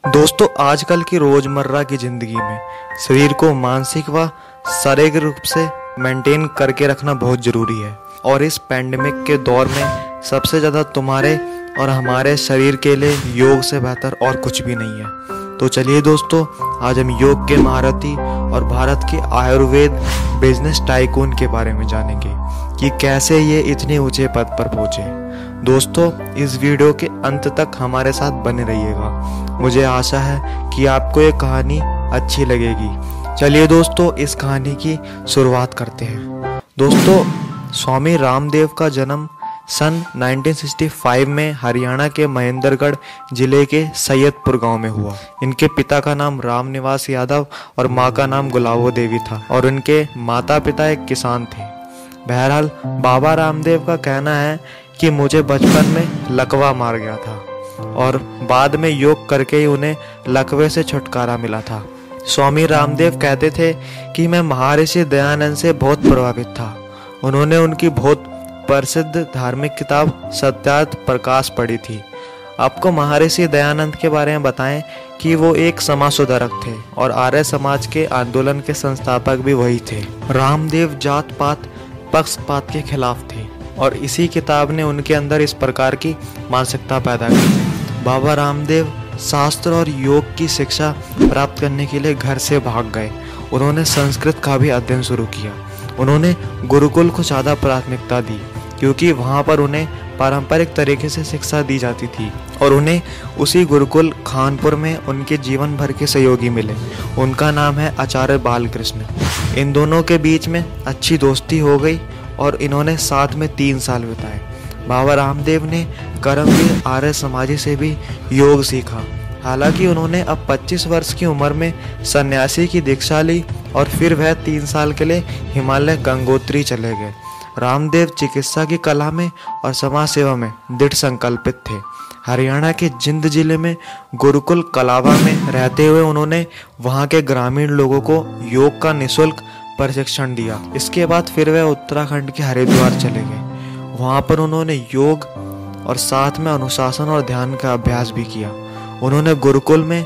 दोस्तों, आजकल की रोजमर्रा की जिंदगी में शरीर को मानसिक व शारीरिक रूप से मेंटेन करके रखना बहुत जरूरी है। और इस पैंडेमिक के दौर में सबसे ज़्यादा तुम्हारे और हमारे शरीर के लिए योग से बेहतर और कुछ भी नहीं है। तो चलिए दोस्तों, आज हम योग के महारथी और भारत के आयुर्वेद बिजनेस टाइकून के बारे में जानेंगे कि कैसे ये इतने ऊंचे पद पर पहुंचे। दोस्तों, इस वीडियो के अंत तक हमारे साथ बने रहिएगा। मुझे आशा है कि आपको ये कहानी अच्छी लगेगी। चलिए दोस्तों, इस कहानी की शुरुआत करते हैं। दोस्तों, स्वामी रामदेव का जन्म सन 1965 में हरियाणा के महेंद्रगढ़ जिले के सैयदपुर गांव में हुआ। इनके पिता का नाम रामनिवास यादव और मां का नाम गुलाबो देवी था और इनके माता पिता एक किसान थे। बहरहाल बाबा रामदेव का कहना है कि मुझे बचपन में लकवा मार गया था और बाद में योग करके ही उन्हें लकवे से छुटकारा मिला था। स्वामी रामदेव कहते थे कि मैं महर्षि दयानंद से बहुत प्रभावित था। उन्होंने उनकी बहुत प्रसिद्ध धार्मिक किताब सत्यार्थ प्रकाश पढ़ी थी। आपको महर्षि दयानंद के बारे में बताएं कि वो एक समाज सुधारक थे और आर्य समाज के आंदोलन के संस्थापक भी वही थे। रामदेव जात पात पक्षपात के खिलाफ थे और इसी किताब ने उनके अंदर इस प्रकार की मानसिकता पैदा की। बाबा रामदेव शास्त्र और योग की शिक्षा प्राप्त करने के लिए घर से भाग गए। उन्होंने संस्कृत का भी अध्ययन शुरू किया। उन्होंने गुरुकुल को ज़्यादा प्राथमिकता दी क्योंकि वहाँ पर उन्हें पारंपरिक तरीके से शिक्षा दी जाती थी और उन्हें उसी गुरुकुल कानपुर में उनके जीवन भर के सहयोगी मिले। उनका नाम है आचार्य बालकृष्ण। इन दोनों के बीच में अच्छी दोस्ती हो गई और इन्होंने साथ में 3 साल बिताए। बाबा रामदेव ने कर्मवीर आर्य समाजी से भी योग सीखा। हालांकि उन्होंने अब 25 वर्ष की उम्र में सन्यासी की दीक्षा ली और फिर वह 3 साल के लिए हिमालय गंगोत्री चले गए। रामदेव चिकित्सा की कला में और समाज सेवा में दृढ़ संकल्पित थे। हरियाणा के जिंद जिले में गुरुकुल कलावा में रहते हुए उन्होंने वहां के ग्रामीण लोगों को योग का निःशुल्क प्रशिक्षण दिया। इसके बाद फिर वह उत्तराखंड के हरिद्वार चले गए। वहां पर उन्होंने योग और साथ में अनुशासन और ध्यान का अभ्यास भी किया। उन्होंने गुरुकुल में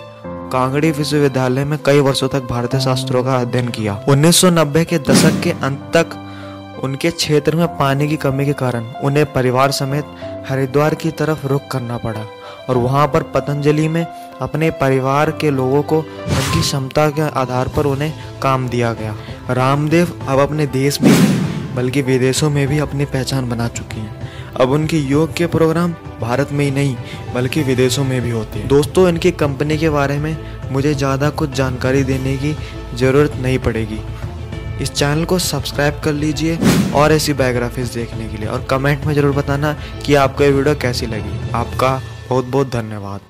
कांगड़ी विश्वविद्यालय में कई वर्षों तक भारतीय शास्त्रों का अध्ययन किया। 1990 के दशक के अंत तक उनके क्षेत्र में पानी की कमी के कारण उन्हें परिवार समेत हरिद्वार की तरफ रुख करना पड़ा और वहां पर पतंजलि में अपने परिवार के लोगों को उनकी क्षमता के आधार पर उन्हें काम दिया गया। रामदेव अब अपने देश में नहीं बल्कि विदेशों में भी अपनी पहचान बना चुकी हैं। अब उनके योग के प्रोग्राम भारत में ही नहीं बल्कि विदेशों में भी होते हैं। दोस्तों, इनकी कंपनी के बारे में मुझे ज़्यादा कुछ जानकारी देने की ज़रूरत नहीं पड़ेगी। इस चैनल को सब्सक्राइब कर लीजिए और ऐसी बायोग्राफीज देखने के लिए, और कमेंट में ज़रूर बताना कि आपको ये वीडियो कैसी लगी। आपका बहुत बहुत धन्यवाद।